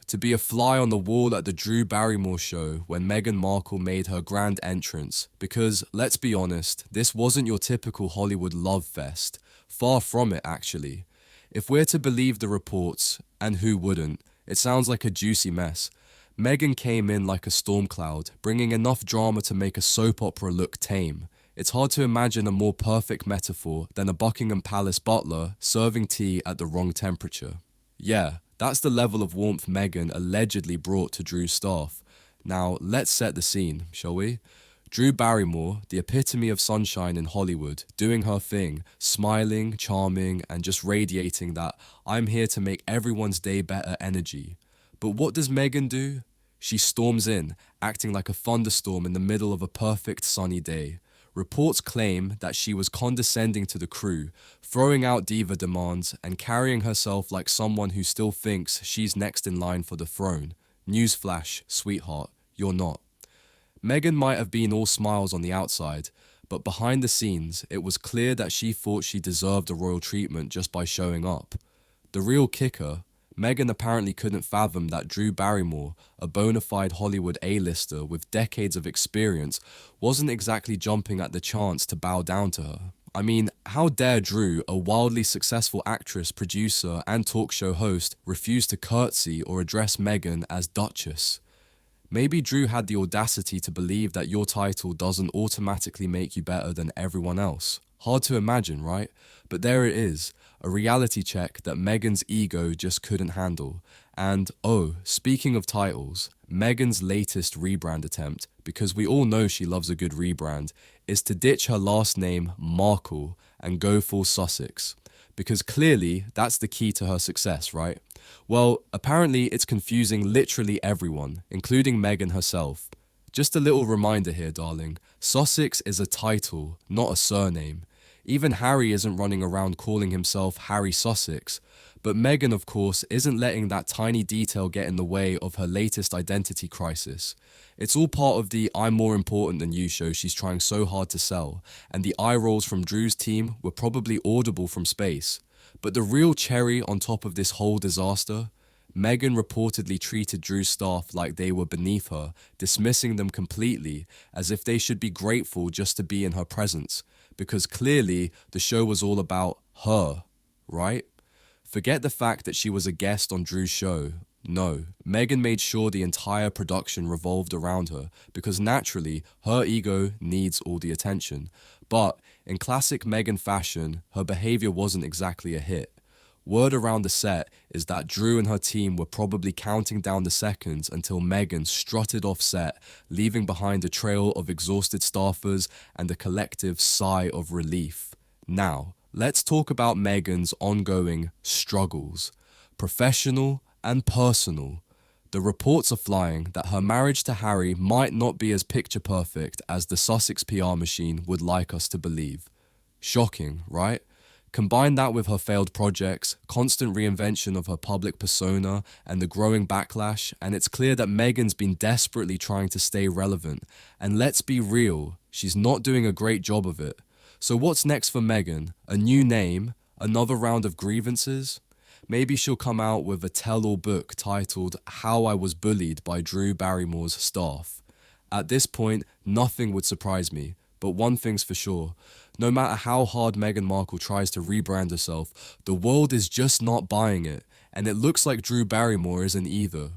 to be a fly on the wall at the Drew Barrymore show when Meghan Markle made her grand entrance, because, let's be honest, this wasn't your typical Hollywood love fest. Far from it, actually. If we're to believe the reports, and who wouldn't, it sounds like a juicy mess. Meghan came in like a storm cloud, bringing enough drama to make a soap opera look tame. It's hard to imagine a more perfect metaphor than a Buckingham Palace butler serving tea at the wrong temperature. Yeah, that's the level of warmth Meghan allegedly brought to Drew's staff. Now, let's set the scene, shall we? Drew Barrymore, the epitome of sunshine in Hollywood, doing her thing, smiling, charming, and just radiating that "I'm here to make everyone's day better" energy. But what does Meghan do? She storms in, acting like a thunderstorm in the middle of a perfect sunny day. Reports claim that she was condescending to the crew, throwing out diva demands, and carrying herself like someone who still thinks she's next in line for the throne. Newsflash, sweetheart, you're not. Meghan might have been all smiles on the outside, but behind the scenes, it was clear that she thought she deserved a royal treatment just by showing up. The real kicker, Meghan apparently couldn't fathom that Drew Barrymore, a bona fide Hollywood A-lister with decades of experience, wasn't exactly jumping at the chance to bow down to her. I mean, how dare Drew, a wildly successful actress, producer, and talk show host, refuse to curtsy or address Meghan as Duchess? Maybe Drew had the audacity to believe that your title doesn't automatically make you better than everyone else. Hard to imagine, right? But there it is, a reality check that Meghan's ego just couldn't handle. And, oh, speaking of titles, Meghan's latest rebrand attempt, because we all know she loves a good rebrand, is to ditch her last name, Markle, and go full Sussex. Because clearly, that's the key to her success, right? Well, apparently it's confusing literally everyone, including Meghan herself. Just a little reminder here, darling. Sussex is a title, not a surname. Even Harry isn't running around calling himself Harry Sussex. But Meghan, of course, isn't letting that tiny detail get in the way of her latest identity crisis. It's all part of the "I'm more important than you" show she's trying so hard to sell, and the eye rolls from Drew's team were probably audible from space. But the real cherry on top of this whole disaster? Meghan reportedly treated Drew's staff like they were beneath her, dismissing them completely, as if they should be grateful just to be in her presence, because clearly the show was all about her, right? Forget the fact that she was a guest on Drew's show. No, Meghan made sure the entire production revolved around her, because naturally, her ego needs all the attention. But, in classic Meghan fashion, her behavior wasn't exactly a hit. Word around the set is that Drew and her team were probably counting down the seconds until Meghan strutted off set, leaving behind a trail of exhausted staffers and a collective sigh of relief. Now, let's talk about Meghan's ongoing struggles, professional and personal. The reports are flying that her marriage to Harry might not be as picture perfect as the Sussex PR machine would like us to believe. Shocking, right? Combine that with her failed projects, constant reinvention of her public persona, and the growing backlash, and it's clear that Meghan's been desperately trying to stay relevant. And let's be real, she's not doing a great job of it. So what's next for Meghan? A new name? Another round of grievances? Maybe she'll come out with a tell-all book titled "How I Was Bullied by Drew Barrymore's Staff." At this point, nothing would surprise me, but one thing's for sure. No matter how hard Meghan Markle tries to rebrand herself, the world is just not buying it, and it looks like Drew Barrymore isn't either.